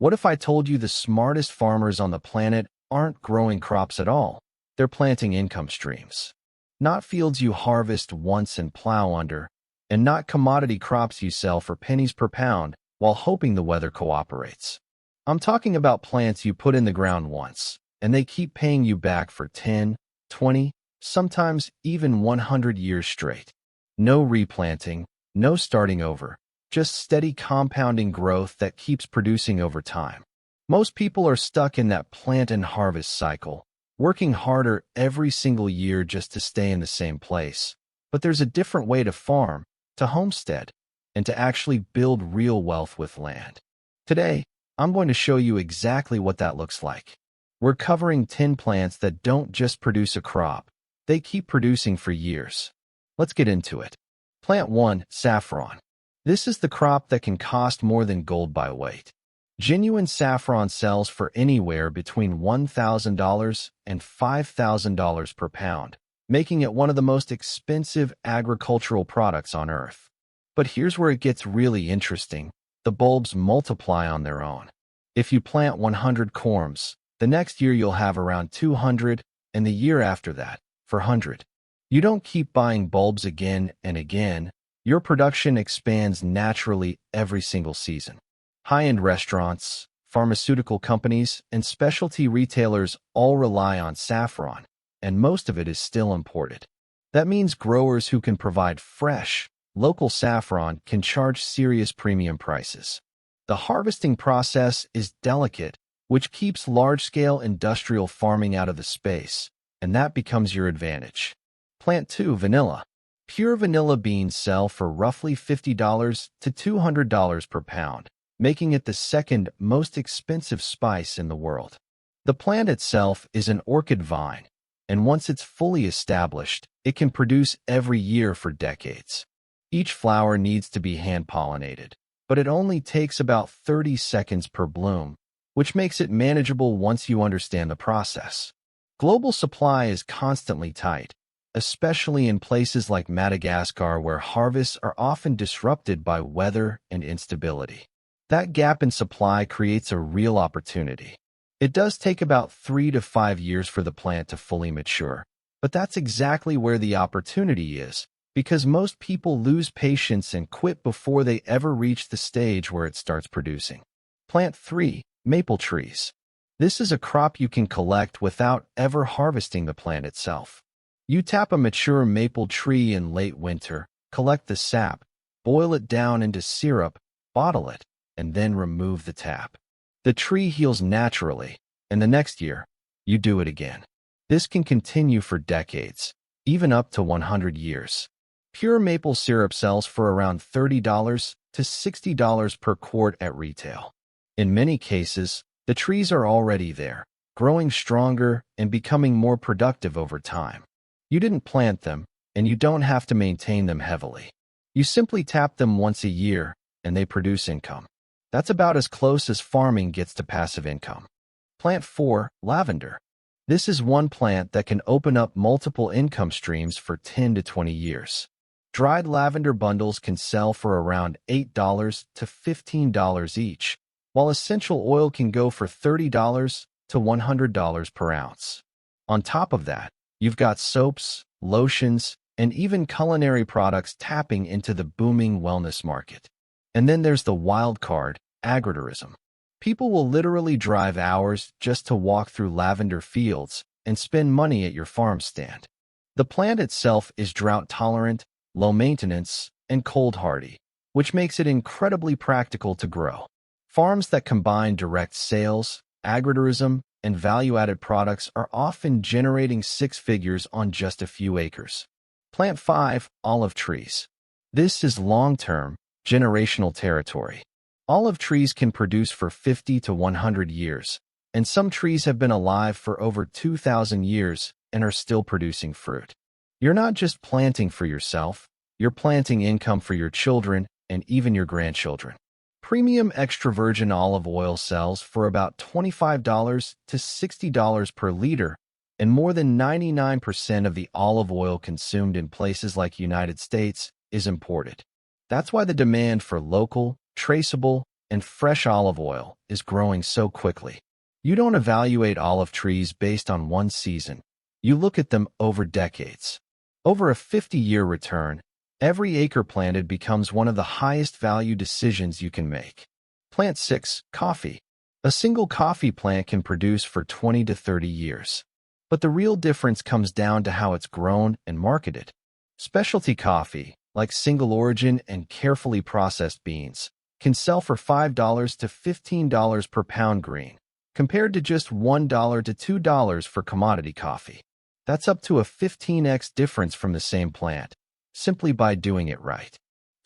What if I told you the smartest farmers on the planet aren't growing crops at all? They're planting income streams. Not fields you harvest once and plow under, and not commodity crops you sell for pennies per pound while hoping the weather cooperates. I'm talking about plants you put in the ground once, and they keep paying you back for 10, 20, sometimes even 100 years straight. No replanting, no starting over, just steady compounding growth that keeps producing over time. Most people are stuck in that plant and harvest cycle, working harder every single year just to stay in the same place. But there's a different way to farm, to homestead, and to actually build real wealth with land. Today, I'm going to show you exactly what that looks like. We're covering 10 plants that don't just produce a crop, they keep producing for years. Let's get into it. Plant 1, Saffron. This is the crop that can cost more than gold by weight. Genuine saffron sells for anywhere between $1,000 and $5,000 per pound, making it one of the most expensive agricultural products on Earth. But here's where it gets really interesting. The bulbs multiply on their own. If you plant 100 corms, the next year you'll have around 200, and the year after that, 400. You don't keep buying bulbs again and again. Your production expands naturally every single season. High-end restaurants, pharmaceutical companies, and specialty retailers all rely on saffron, and most of it is still imported. That means growers who can provide fresh, local saffron can charge serious premium prices. The harvesting process is delicate, which keeps large-scale industrial farming out of the space, and that becomes your advantage. Plant 2, vanilla. Pure vanilla beans sell for roughly $50 to $200 per pound, making it the second most expensive spice in the world. The plant itself is an orchid vine, and once it's fully established, it can produce every year for decades. Each flower needs to be hand-pollinated, but it only takes about 30 seconds per bloom, which makes it manageable once you understand the process. Global supply is constantly tight, especially in places like Madagascar where harvests are often disrupted by weather and instability. That gap in supply creates a real opportunity. It does take about 3 to 5 years for the plant to fully mature, but that's exactly where the opportunity is, because most people lose patience and quit before they ever reach the stage where it starts producing. Plant 3, maple trees. This is a crop you can collect without ever harvesting the plant itself. You tap a mature maple tree in late winter, collect the sap, boil it down into syrup, bottle it, and then remove the tap. The tree heals naturally, and the next year, you do it again. This can continue for decades, even up to 100 years. Pure maple syrup sells for around $30 to $60 per quart at retail. In many cases, the trees are already there, growing stronger and becoming more productive over time. You didn't plant them, and you don't have to maintain them heavily. You simply tap them once a year, and they produce income. That's about as close as farming gets to passive income. Plant 4, lavender. This is one plant that can open up multiple income streams for 10 to 20 years. Dried lavender bundles can sell for around $8 to $15 each, while essential oil can go for $30 to $100 per ounce. On top of that, you've got soaps, lotions, and even culinary products tapping into the booming wellness market. And then there's the wild card, agritourism. People will literally drive hours just to walk through lavender fields and spend money at your farm stand. The plant itself is drought-tolerant, low maintenance, and cold-hardy, which makes it incredibly practical to grow. Farms that combine direct sales, agritourism, and value-added products are often generating six figures on just a few acres. Plant 5, olive trees. This is long-term, generational territory. Olive trees can produce for 50 to 100 years, and some trees have been alive for over 2,000 years and are still producing fruit. You're not just planting for yourself, you're planting income for your children and even your grandchildren. Premium extra virgin olive oil sells for about $25 to $60 per liter, and more than 99% of the olive oil consumed in places like United States is imported. That's why the demand for local, traceable, and fresh olive oil is growing so quickly. You don't evaluate olive trees based on one season. You look at them over decades. Over a 50-year return, every acre planted becomes one of the highest value decisions you can make. Plant 6. Coffee. A single coffee plant can produce for 20 to 30 years. But the real difference comes down to how it's grown and marketed. Specialty coffee, like single origin and carefully processed beans, can sell for $5 to $15 per pound green, compared to just $1 to $2 for commodity coffee. That's up to a 15x difference from the same plant, simply by doing it right.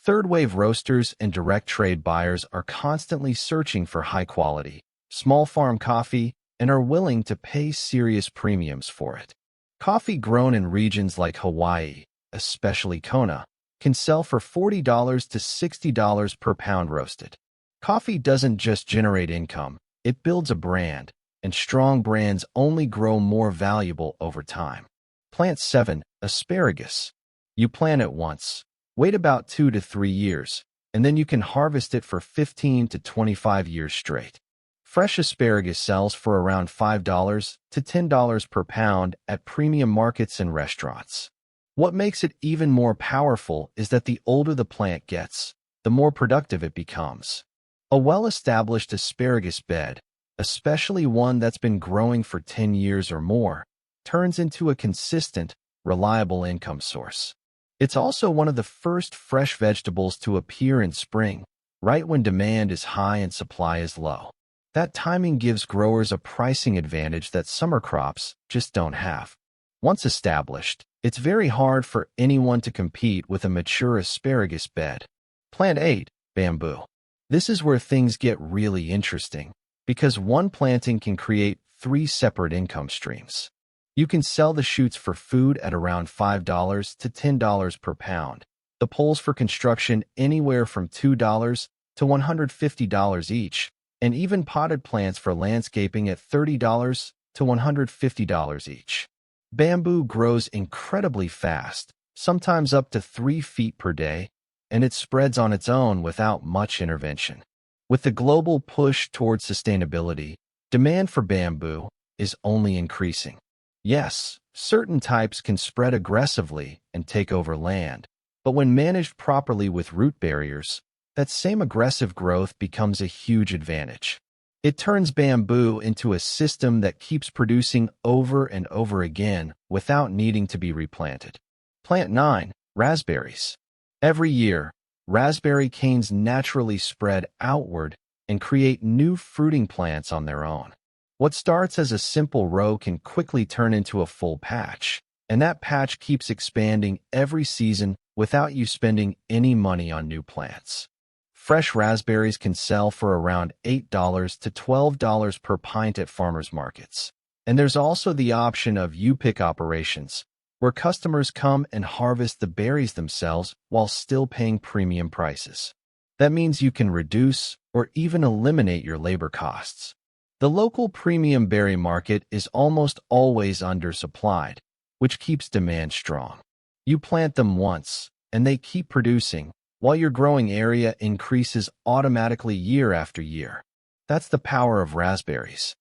Third-wave roasters and direct trade buyers are constantly searching for high-quality, small farm coffee and are willing to pay serious premiums for it. Coffee grown in regions like Hawaii, especially Kona, can sell for $40 to $60 per pound roasted. Coffee doesn't just generate income, it builds a brand, and strong brands only grow more valuable over time. Plant 7. Asparagus. You plant it once, wait about 2 to 3 years, and then you can harvest it for 15 to 25 years straight. Fresh asparagus sells for around $5 to $10 per pound at premium markets and restaurants. What makes it even more powerful is that the older the plant gets, the more productive it becomes. A well-established asparagus bed, especially one that's been growing for 10 years or more, turns into a consistent, reliable income source. It's also one of the first fresh vegetables to appear in spring, right when demand is high and supply is low. That timing gives growers a pricing advantage that summer crops just don't have. Once established, it's very hard for anyone to compete with a mature asparagus bed. Plant 8. Bamboo. This is where things get really interesting, because one planting can create 3 separate income streams. You can sell the shoots for food at around $5 to $10 per pound, the poles for construction anywhere from $2 to $150 each, and even potted plants for landscaping at $30 to $150 each. Bamboo grows incredibly fast, sometimes up to 3 feet per day, and it spreads on its own without much intervention. With the global push towards sustainability, demand for bamboo is only increasing. Yes, certain types can spread aggressively and take over land, but when managed properly with root barriers, that same aggressive growth becomes a huge advantage. It turns bamboo into a system that keeps producing over and over again without needing to be replanted. Plant 9. Raspberries. Every year, raspberry canes naturally spread outward and create new fruiting plants on their own. What starts as a simple row can quickly turn into a full patch, and that patch keeps expanding every season without you spending any money on new plants. Fresh raspberries can sell for around $8 to $12 per pint at farmers markets. And there's also the option of you-pick operations, where customers come and harvest the berries themselves while still paying premium prices. That means you can reduce or even eliminate your labor costs. The local premium berry market is almost always undersupplied, which keeps demand strong. You plant them once, and they keep producing, while your growing area increases automatically year after year. That's the power of raspberries.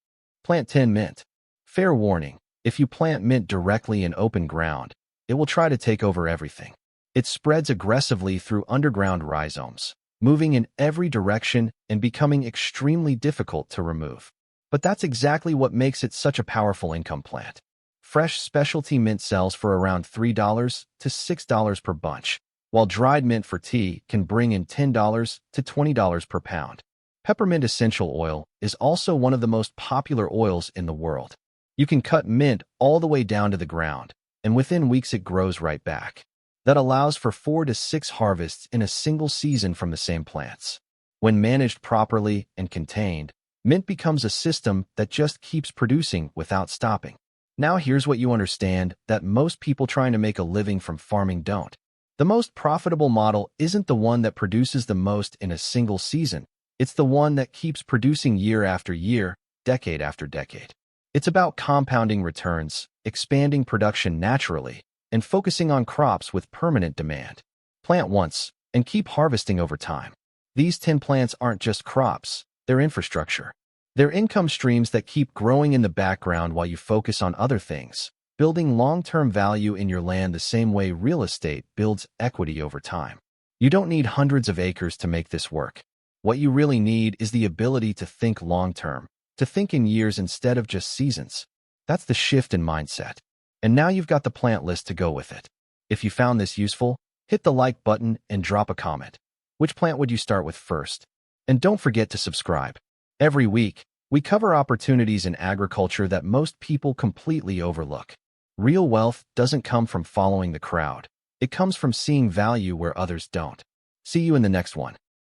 Plant 10. Mint. Fair warning, if you plant mint directly in open ground, it will try to take over everything. It spreads aggressively through underground rhizomes, moving in every direction and becoming extremely difficult to remove. But that's exactly what makes it such a powerful income plant. Fresh specialty mint sells for around $3 to $6 per bunch, while dried mint for tea can bring in $10 to $20 per pound. Peppermint essential oil is also one of the most popular oils in the world. You can cut mint all the way down to the ground, and within weeks it grows right back. That allows for 4 to 6 harvests in a single season from the same plants. When managed properly and contained, mint becomes a system that just keeps producing without stopping. Now here's what you understand that most people trying to make a living from farming don't. The most profitable model isn't the one that produces the most in a single season. It's the one that keeps producing year after year, decade after decade. It's about compounding returns, expanding production naturally, and focusing on crops with permanent demand. Plant once and keep harvesting over time. These tin plants aren't just crops, they're infrastructure. They're income streams that keep growing in the background while you focus on other things, building long-term value in your land the same way real estate builds equity over time. You don't need hundreds of acres to make this work. What you really need is the ability to think long-term, to think in years instead of just seasons. That's the shift in mindset. And now you've got the plant list to go with it. If you found this useful, hit the like button and drop a comment. Which plant would you start with first? And don't forget to subscribe. Every week, we cover opportunities in agriculture that most people completely overlook. Real wealth doesn't come from following the crowd. It comes from seeing value where others don't. See you in the next one.